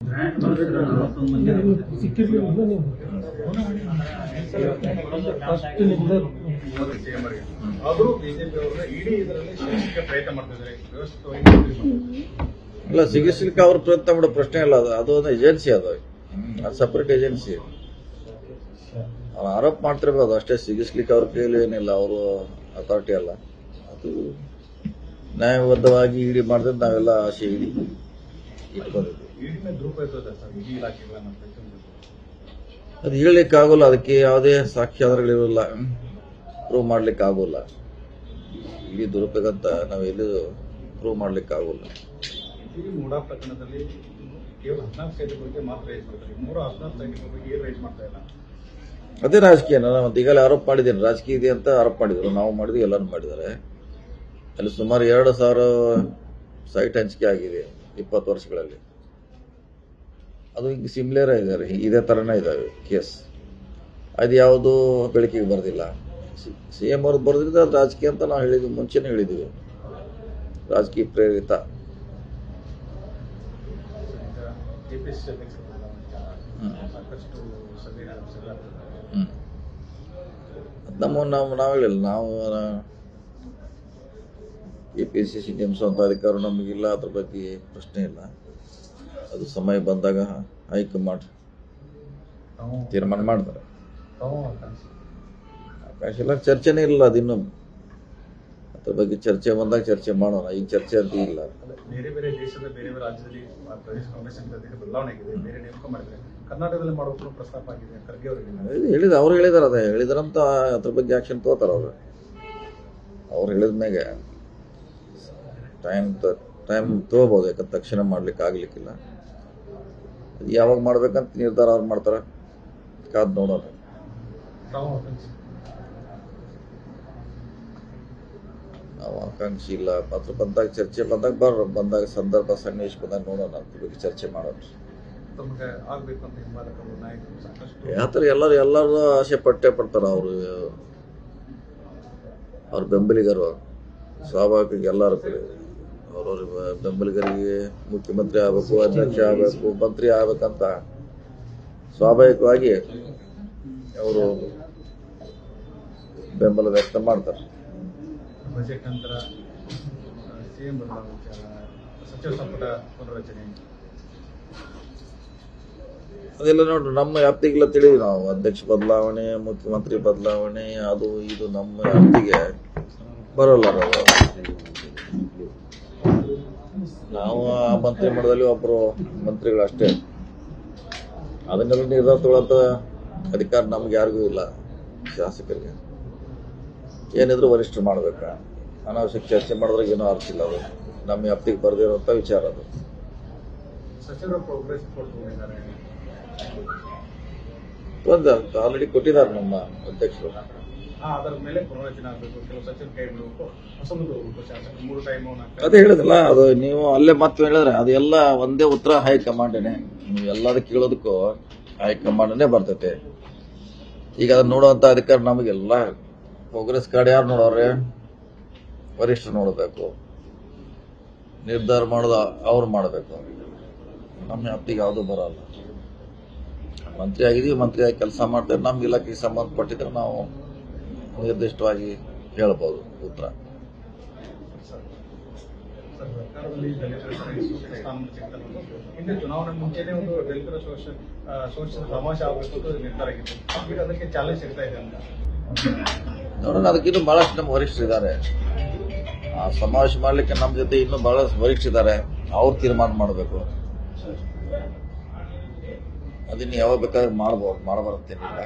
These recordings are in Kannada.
ಇಲ್ಲ, ಸಿಗಿಸ್ಲಿಕ್ಕೆ ಅವ್ರ ಪ್ರಯತ್ನ ಮಾಡೋ ಪ್ರಶ್ನೆ ಇಲ್ಲ. ಅದು ಒಂದು ಏಜೆನ್ಸಿ, ಅದು ಸಪರೇಟ್ ಏಜೆನ್ಸಿ. ಅವ್ರು ಆರೋಪ ಮಾಡ್ತಿರ್ಬೋದು ಅಷ್ಟೇ, ಸಿಗಿಸ್ಲಿಕ್ಕೆ ಅವ್ರ ಕೈಲಿ ಏನಿಲ್ಲ, ಅವರು ಅಥಾರಿಟಿ ಅಲ್ಲ. ಅದು ನ್ಯಾಯಬದ್ಧವಾಗಿ ಇಡಿ ಮಾಡಿದ್ರೆ ನಾವೆಲ್ಲ ಆಸೆ ಇಡಿ ಇಟ್ಕೊಂಡಿದ್ವಿ. ಅದು ಹೇಳಲಿಕ್ಕಾಗೋಲ್ಲ, ಅದಕ್ಕೆ ಯಾವುದೇ ಸಾಕ್ಷ್ಯಾಧಾರಗಳಿರೋಲ್ಲ, ಪ್ರೂವ್ ಮಾಡ್ಲಿಕ್ಕೆ ಆಗೋಲ್ಲ. ಇಡೀ ದುರುಪಯೋಗ ಅಂತ ನಾವೆಲ್ಲೂ ಪ್ರೂವ್ ಮಾಡ್ಲಿಕ್ಕೆ ಆಗೋಲ್ಲ. ಮೂಡಾ ಪ್ರಕರಣದಲ್ಲಿ ಕೇವಲ 14 ಸೈಟ್ಗಳ ಬಗ್ಗೆ ಮಾತ್ರ ರೈಸ್ ಮಾಡ್ತಾರೆ, 314 ಸೈಟ್ಗಳ ಬಗ್ಗೆ ಏನು ರೈಸ್ ಮಾಡ್ತಾ ಇಲ್ಲ. ಅದೇ ರಾಜಕೀಯ. ಮತ್ತೆ ಈಗಲೇ ಆರೋಪ ಮಾಡಿದ್ದೇನೆ, ರಾಜಕೀಯ ಇದೆ ಅಂತ ಆರೋಪ ಮಾಡಿದ್ರು. ನಾವು ಮಾಡಿದ್ವಿ, ಎಲ್ಲರೂ ಮಾಡಿದ್ದಾರೆ. ಅಲ್ಲಿ ಸುಮಾರು 2,000 ಸೈಟ್ ಹಂಚಿಕೆ ಆಗಿದೆ 20 ವರ್ಷಗಳಲ್ಲಿ. ಅದು ಈಗ ಸಿಮ್ಲೇರ ಇದ್ದಾರೆ, ಇದೇ ತರನೇ ಇದಾವೆ ಕೇಸ್. ಅದು ಯಾವುದು ಬೆಳಕಿಗೆ ಬರೋದಿಲ್ಲ. CM ಅವ್ರದ್ದು ಬರೆದಿದ್ರೆ ಅದು ರಾಜಕೀಯ ಅಂತ ನಾವು ಹೇಳಿದ್ವಿ, ಮುಂಚೆನೇ ಹೇಳಿದ್ವಿ, ರಾಜಕೀಯ ಪ್ರೇರಿತ. ನಾವು ಹೇಳಿಲ್ಲ, ನಾವು KPCC ನೇಮಿಸುವಂತ ಅಧಿಕಾರ ನಮಗಿಲ್ಲ, ಅದ್ರ ಬಗ್ಗೆ ಪ್ರಶ್ನೆ ಇಲ್ಲ. ಅದು ಸಮಯ ಬಂದಾಗ ಹೈಕಮಾಂಡ್ ತೀರ್ಮಾನ ಮಾಡ್ತಾರೆ. ಅವಕಾಶ ಇಲ್ಲ, ಚರ್ಚೆನೇ ಇಲ್ಲ. ಅದಿನ್ನು ಅದ್ರ ಬಗ್ಗೆ ಚರ್ಚೆ ಬಂದಾಗ ಚರ್ಚೆ ಮಾಡೋಣ, ಈಗ ಚರ್ಚೆ ಅಂತ ಇಲ್ಲ. ಬೇರೆ ಬೇರೆ ದೇಶದ ಬೇರೆ ಬೇರೆ ರಾಜ್ಯದಲ್ಲಿ ಪ್ರದೇಶ ಕಾಂಗ್ರೆಸ್ ಬದಲಾವಣೆ ಆಗಿದೆ, ಬೇರೆ ನೇಮಕ ಮಾಡಿದ್ರೆ ಕರ್ನಾಟಕದಲ್ಲಿ ಮಾಡೋಕ್ಕೂ ಪ್ರಸ್ತಾಪ ಆಗಿದೆ. ಖರ್ಗೆ ಅವರಿಗೆ ಅವ್ರು ಹೇಳಿದಾರೆ, ಅದೇ ಹೇಳಿದಾರಂತ ಅದ್ರ ಬಗ್ಗೆ ಆಕ್ಷನ್ ತಗೋತಾರ ಅವ್ರು ಹೇಳಿದ್ಮೇಲೆ ಟೈಮ್ ತಗೋಬಹುದು. ಯಾಕಂದ್ರೆ ತಕ್ಷಣ ಮಾಡ್ಲಿಕ್ಕೆ ಆಗ್ಲಿಕ್ಕಿಲ್ಲ. ಯಾವಾಗ ಮಾಡ್ಬೇಕಂತ ನಿರ್ಧಾರ ಅವ್ರು ಮಾಡ್ತಾರ, ಕಾದ್ ನೋಡೋಣ. ನಾವು ಆಕಾಂಕ್ಷಿ ಇಲ್ಲ. ಮಾತ್ರ ಬಂದಾಗ ಚರ್ಚೆ ಬಂದಾಗ ಸಂದರ್ಭ ಸನ್ನಿವೇಶ ಬಂದಾಗ ನೋಡೋಣ, ಅದ್ರ ಬಗ್ಗೆ ಚರ್ಚೆ ಮಾಡೋಣ. ಯಾತರ ಎಲ್ಲರೂ ಆಸೆ ಪಡ್ತಾರ. ಅವ್ರ ಬೆಂಬಲಿಗರು ಸ್ವಾಭಾವಿಕ ಎಲ್ಲರೂ ಅವ್ರವ್ರ ಬೆಂಬಲಿಗರಿಗೆ ಮುಖ್ಯಮಂತ್ರಿ ಆಗ್ಬೇಕು, ಅಧ್ಯಕ್ಷ ಆಗ್ಬೇಕು, ಮಂತ್ರಿ ಆಗ್ಬೇಕಂತ ಸ್ವಾಭಾವಿಕವಾಗಿ ಅವರು ಬೆಂಬಲ ವ್ಯಕ್ತ ಮಾಡ್ತಾರೆ. ಬಜೆಟ್ ನಂತರ CM ಬದಲಾವಣೆ, ಸಚಿವ ಸಂಪುಟ ಪುನರ್ರಚನೆ, ಅದೆಲ್ಲ ನೋಡ್ರಿ ನಮ್ಮ ವ್ಯಾಪ್ತಿಗೆಲ್ಲ ತಿಳಿದ್ವಿ ನಾವು. ಅಧ್ಯಕ್ಷ ಬದಲಾವಣೆ, ಮುಖ್ಯಮಂತ್ರಿ ಬದಲಾವಣೆ, ಅದು ಇದು ನಮ್ಮ ವ್ಯಾಪ್ತಿಗೆ ಬರೋಲ್ಲ. ನಾವು ಆ ಮಂತ್ರಿ ಮಂಡಲದಲ್ಲಿ ಒಬ್ಬರು ಮಂತ್ರಿಗಳು ಅಷ್ಟೇ. ಅದನ್ನೆಲ್ಲ ನಿರ್ಧಾರ ತಗೊಳ್ಳಂತ ಅಧಿಕಾರ ನಮ್ಗೆ ಯಾರಿಗೂ ಇಲ್ಲ. ಶಾಸಕರಿಗೆ ಏನಿದ್ರು ವರಿಷ್ಠರು ಮಾಡ್ಬೇಕ. ಅನಾವಶ್ಯಕ ಚರ್ಚೆ ಮಾಡಿದ್ರೆ ಏನೋ ಅರ್ಥ ಇಲ್ಲ. ಅದು ನಮ್ಮ ವ್ಯಾಪ್ತಿಗೆ ಬರೆದಿರುವಂತ ವಿಚಾರ. ಅದು ಸಚಿವರು ಪ್ರೋಗ್ರೆಸ್ ಆಲ್ರೆಡಿ ಕೊಟ್ಟಿದ್ದಾರೆ ನಮ್ಮ ಅಧ್ಯಕ್ಷರು. ಅದರ ಮೇಲೆ ಪುನರ್ರಚನೆ ಆಗಬೇಕು, ಕೆಲವು ಸಚಿವರು ಕೈ ಬಿಡಬೇಕು, ಹೊಸಬರು ಹೋಗ್ಬೇಕು, ಶಾಸಕರು 3 ಟೈಮ್. ಅದೇ ಹೇಳಿದಲ್ಲ, ಅದು ನೀವು ಅಲ್ಲೇ ಮತ್ತೆ ಹೇಳಿದ್ರೆ ಅದೆಲ್ಲ ಒಂದೇ ಉತ್ತರ ಹೈಕಮಾಂಡನೇ. ನೀವು ಎಲ್ಲದ ಕೇಳೋದಕ್ಕೂ ಹೈಕಮಾಂಡನೇ ಬರ್ತೈತೆ. ಈಗ ಅದನ್ನ ನೋಡುವಂತ ಅಧಿಕಾರ ನಮಗೆಲ್ಲ. ಪ್ರೋಗ್ರೆಸ್ ಕಾರ್ಡ್ ಯಾರು ನೋಡೋರೆ? ವರಿಷ್ಠರು ನೋಡಬೇಕು. ನಿರ್ಧಾರ ಮಾಡೋದು ಅವ್ರು ಮಾಡಬೇಕು. ನಮ್ಮ ವ್ಯಾಪ್ತಿಗೆ ಯಾವುದು ಬರಲ್ಲ. ಮಂತ್ರಿ ಆಗಿದೀವಿ, ಮಂತ್ರಿಯಾಗಿ ಕೆಲಸ ಮಾಡ್ತೇವೆ. ನಮ್ಮ ಇಲಾಖೆಗೆ ಸಂಬಂಧಪಟ್ಟಿದ್ರೆ ನಾವು ನಿರ್ದಿಷ್ಟವಾಗಿ ಹೇಳ್ಬೋದು ಉತ್ತರ. ಸರ್ಕಾರದಲ್ಲಿ ದಲಿತರ ಸ್ಥಾನ ಹಿಂದೆ ಚುನಾವಣೆ ಮುಂಚೆನೆ ಒಂದು ದಲಿತರ ಶೋಷಿತ ಸಮಾವೇಶ ಆಗಬೇಕು ಅಂತ ನಿರ್ಧಾರ ಆಗಿತ್ತು. ಈಗ ಅದಕ್ಕೆ ಚಾಲೆಂಜ್ ಸಿಗ್ತಾ ಇದೆ ಅಂತ ನೋಡೋಣ. ಅದಕ್ಕಿನ್ನೂ ಬಹಳಷ್ಟು ನಮ್ಮ ವರಿಷ್ಠರಿದ್ದಾರೆ. ಆ ಸಮಾವೇಶ ಮಾಡ್ಲಿಕ್ಕೆ ನಮ್ಮ ಜೊತೆ ಇನ್ನೂ ಬಹಳಷ್ಟು ವರಿಷ್ಠರಿದ್ದಾರೆ. ಅವ್ರು ತೀರ್ಮಾನ ಮಾಡಬೇಕು. ಅದನ್ನ ಯಾವಾಗ ಬೇಕಾದ್ರೆ ಮಾಡಬಾರತ್ತೇನಿಲ್ಲ.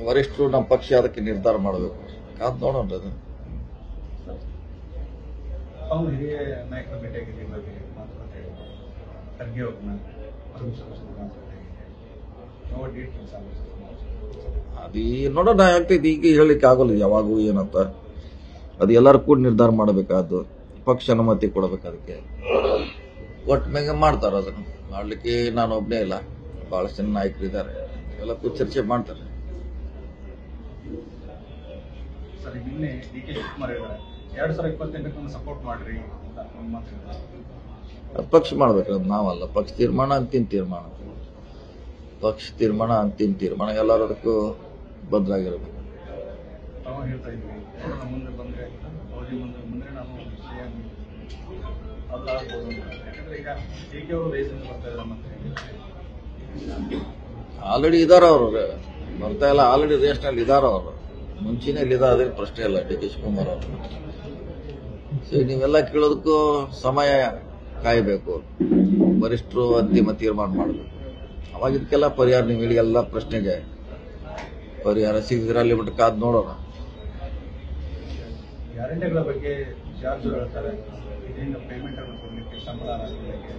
ವರಿಷ್ಠರು ನಮ್ಮ ಪಕ್ಷ ಅದಕ್ಕೆ ನಿರ್ಧಾರ ಮಾಡಬೇಕು. ಕಾದ್ ನೋಡೋಣ. ಅದು ಹಿರಿಯ ನಾಯಕರ ಭೇಟಿಯಾಗಿ ಮಾತುಕತೆ ಖರ್ಗೆ ಅವ್ರನ್ನ ಅದು ನೋಡೋಣ ಆಗ್ತೈತಿ. ಈಗ ಹೇಳಲಿಕ್ಕೆ ಆಗೋಲ್ಲ ಯಾವಾಗೂ ಏನಂತ. ಅದು ಎಲ್ಲರೂ ಕೂಡ ನಿರ್ಧಾರ ಮಾಡಬೇಕಾದ್ದು. ಪಕ್ಷ ಅನುಮತಿ ಕೊಡಬೇಕು. ಅದಕ್ಕೆ ಒಟ್ಟು ಮ್ಯಾಗ ಮಾಡ್ತಾರೆ. ಅದನ್ನು ಮಾಡ್ಲಿಕ್ಕೆ ನಾನು ಒಬ್ಬನೇ ಇಲ್ಲ, ಬಹಳಷ್ಟು ಜನ ನಾಯಕರು ಇದ್ದಾರೆ. ಎಲ್ಲ ಕೂಡ ಚರ್ಚೆ ಮಾಡ್ತಾರೆ. ಸರ್, ನಿನ್ನೆ DK ಶಿವಕುಮಾರ್ ಹೇಳಿದ್ದಾರೆ 2028 ಸಪೋರ್ಟ್ ಮಾಡ್ರಿ ಅಂತ. ಪಕ್ಷ ಮಾಡ್ಬೇಕು, ಅದು ನಾವಲ್ಲ. ಪಕ್ಷ ತೀರ್ಮಾನ ಅಂತಿಮ ತೀರ್ಮಾನ, ಪಕ್ಷ ತೀರ್ಮಾನ ಅಂತಿಮ ತೀರ್ಮಾನ, ಎಲ್ಲರೂ ಅದಕ್ಕೂ ಬದ್ಧರಾಗಿರ್ಬೇಕು. ತಾವು ಹೇಳ್ತಾ ಇದ್ವಿ ಕೊರೋನಾ ಮುಂದೆ ಬಂದರೆ ಅವಧಿ ಮುಂದೆ ನಾನು ಅದು ಆಗ್ಬೋದು ಅಂತ. ಯಾಕಂದ್ರೆ ಈಗ ಡಿ ಕೆ ಅವರು ರೇಸಿಂದ ಬರ್ತಾ ಇದ್ದಾರೆ ಮತ್ತೆ ಆಲ್ರೆಡಿ ಇದಾರ ಅವರು, ಬರ್ತಾ ಇಲ್ಲ, ಆಲ್ರೆಡಿ ರೇಸ್ನಲ್ಲಿ ಇದಾರ ಅವರು, ಮುಂಚೆನೇ ಇಲ್ಲಿದ್ದಾರೆ, ಪ್ರಶ್ನೆ ಇಲ್ಲ. ಡಿ ಕೆ ಶಿವಕುಮಾರ್ ಅವರು. ಸೊ ನೀವೆಲ್ಲ ಕೇಳೋದಕ್ಕೂ ಸಮಯ ಕಾಯಬೇಕು, ವರಿಷ್ಠರು ಅಂತಿಮ ತೀರ್ಮಾನ ಮಾಡಬೇಕು. ಅವಾಗ ಇದಕ್ಕೆಲ್ಲ ಪರಿಹಾರ, ನೀವು ಹೇಳಿ ಎಲ್ಲ ಪ್ರಶ್ನೆಗೆ ಪರಿಹಾರ ಸಿಗದಿರ ಅಲ್ಲಿ ಬಿಟ್ಟು ಕಾದ್ ನೋಡೋಣ. ಗ್ಯಾರಂಟಿಗಳ ಬಗ್ಗೆ ಜಾರ್ಜ್ ಹೇಳ್ತಾರೆ, ಇದರಿಂದ ಪೇಮೆಂಟ್ ಅನ್ನು ಕೊಡಲಿಕ್ಕೆ, ಸಂಬಳ ಹಾಕಲಿಕ್ಕೆ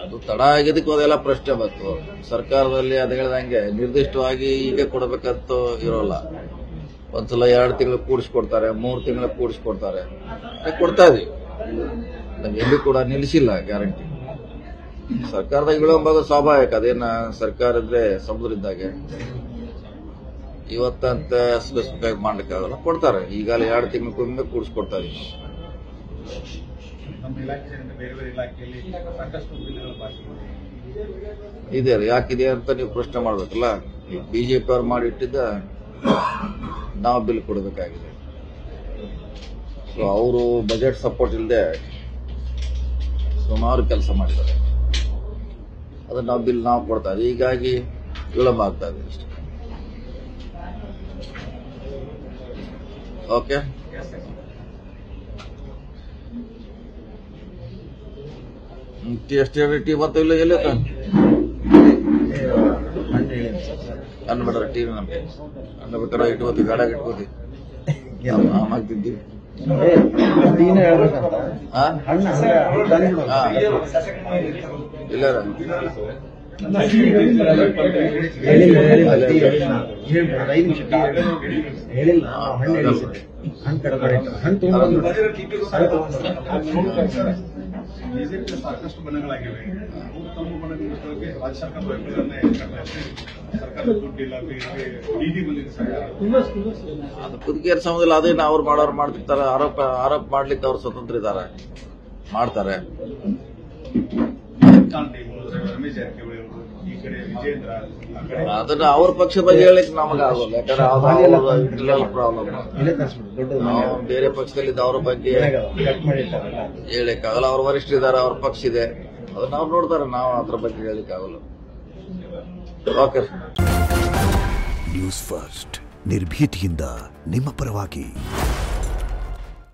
ಅದು ತಡ ಆಗಿದ್ದಕ್ಕೂ ಅದೆಲ್ಲ ಪ್ರಶ್ನೆ ಬಂತು. ಸರ್ಕಾರದಲ್ಲಿ ಅದು ಹೇಳ್ದಂಗೆ ನಿರ್ದಿಷ್ಟವಾಗಿ ಈಗ ಕೊಡಬೇಕಂತ ಇರೋಲ್ಲ. ಒಂದ್ಸಲ 2 ತಿಂಗಳು ಕೂಡಿಸ್ಕೊಡ್ತಾರೆ, 3 ತಿಂಗಳು ಕೂಡಿಸ್ಕೊಡ್ತಾರೆ, ಕೊಡ್ತಾ ಇದೀವಿ. ನಾವು ಎಲ್ಲಿ ಕೂಡ ನಿಲ್ಲಿಸಿಲ್ಲ ಗ್ಯಾರಂಟಿ. ಸರ್ಕಾರದಾಗ ವಿಳಂಬ ಸ್ವಾಭಾವಿಕ, ಅದೇನ ಸರ್ಕಾರ ಇದ್ರೆ ಸಮುದ್ರ ಇದ್ದಾಗೆ ಇವತ್ತಂತ ಸ್ಪೆಸಿಫಿಕ್ ಆಗಿ ಮಾಡ್ಲಿಕ್ಕಾಗಲ್ಲ, ಕೊಡ್ತಾರೆ. ಈಗಾಗಲೇ 2 ತಿಂಗಳಿಗೊಮ್ಮೆ ಕೂಡಿಸ್ಕೊಡ್ತಾ ಇದೀವಿ. ನಮ್ಮ ಇಲಾಖೆ ಬೇರೆ ಬೇರೆ ಇಲಾಖೆಯಲ್ಲಿ ಸಾಕಷ್ಟು ಬಿಲ್ಗಳು ಬಾಕಿ ಇದೆ. ಯಾಕಿದೆ ಅಂತ ನೀವು ಪ್ರಶ್ನೆ ಮಾಡ್ಬೇಕಲ್ಲ. ಬಿಜೆಪಿ ಅವ್ರು ಮಾಡಿಟ್ಟಿದ್ದ ನಾವು ಬಿಲ್ ಕೊಡಬೇಕಾಗಿದೆ. ಸೊ ಅವರು ಬಜೆಟ್ ಸಪೋರ್ಟ್ ಇಲ್ಲದೆ ಸುಮಾರು ಕೆಲಸ ಮಾಡಿದ್ದಾರೆ. ಅದನ್ನ ನಾವು ಬಿಲ್ ನಾವು ಕೊಡ್ತಾ ಇದ್ದೀವಿ, ಹೀಗಾಗಿ ವಿಳಂಬ ಆಗ್ತಾ ಇದೆ ಅಷ್ಟೇ. ಓಕೆ, ಎಷ್ಟು ಟಿ ಮತ್ತೆ ಇಲ್ಲ ಎಲ್ಲ ಅನ್ನ ಬೇಡ ಟಿವಿ ನಮಗೆ ಅನ್ನ ಬೇಕಾದ್ರೆ ಇಟ್ಕೋತೀವಿ, ಗಾಡಿಯಾಗ ಇಟ್ಕೋತೀವಿ, ಆಗ್ತಿದ್ದೀವಿ. ಇಲ್ಲ ಬಿಜೆಪಿ ಸಾಕಷ್ಟು ಬಣಗಳಾಗಿವೆ. ತಮ್ಮ ಬಣಗಳಿಗೆ ರಾಜ್ಯ ಸರ್ಕಾರ ಬೆಂಬಲವನ್ನೇ ಸರ್ಕಾರದ ದುಡ್ಡಿಲ್ಲ, ಬೀದಿ ಬಂದಿದೆ ಸರ್ಕಾರ. ಅದು ಕುದಿಕೇರಿ ಸಮಯದಲ್ಲಿ ಅದೇನು ಅವ್ರು ಮಾಡೋರು ಮಾಡ್ತಿರ್ತಾರೆ. ಆರೋಪ ಮಾಡ್ಲಿಕ್ಕೆ ಅವ್ರು ಸ್ವತಂತ್ರ ಇದ್ದಾರೆ, ಮಾಡ್ತಾರೆ. ರಮೇಶ್ ಜಾರಕಿಹೊಳಿ ಅವರು ಈ ಕಡೆ ವಿಜೇಂದ್ರ, ಅದನ್ನ ಅವ್ರ ಪಕ್ಷದ ಬಗ್ಗೆ ಹೇಳಿಕ್ ನಮಗಾಗಲ್ಲ. ಯಾಕಂದ್ರೆ ಇಂಟರ್ನಲ್ ಪ್ರಾಬ್ಲಮ್. ನಾವು ಬೇರೆ ಪಕ್ಷದಲ್ಲಿದ್ದ ಅವ್ರ ಬಗ್ಗೆ ಹೇಳಿಕ್ಕಾಗಲ್ಲ. ಅವ್ರ ವರಿಷ್ಠ ಇದ್ದಾರೆ, ಅವ್ರ ಪಕ್ಷ ಇದೆ, ಅದನ್ನ ಅವ್ರು ನೋಡ್ತಾರೆ. ನಾವು ಅದ್ರ ಬಗ್ಗೆ ಹೇಳಿಕ್ಕಾಗಲ್ಲ. ಓಕೆ. ನ್ಯೂಸ್ ಫಸ್ಟ್ ನಿರ್ಭೀತಿಯಿಂದ ನಿಮ್ಮ ಪರವಾಗಿ.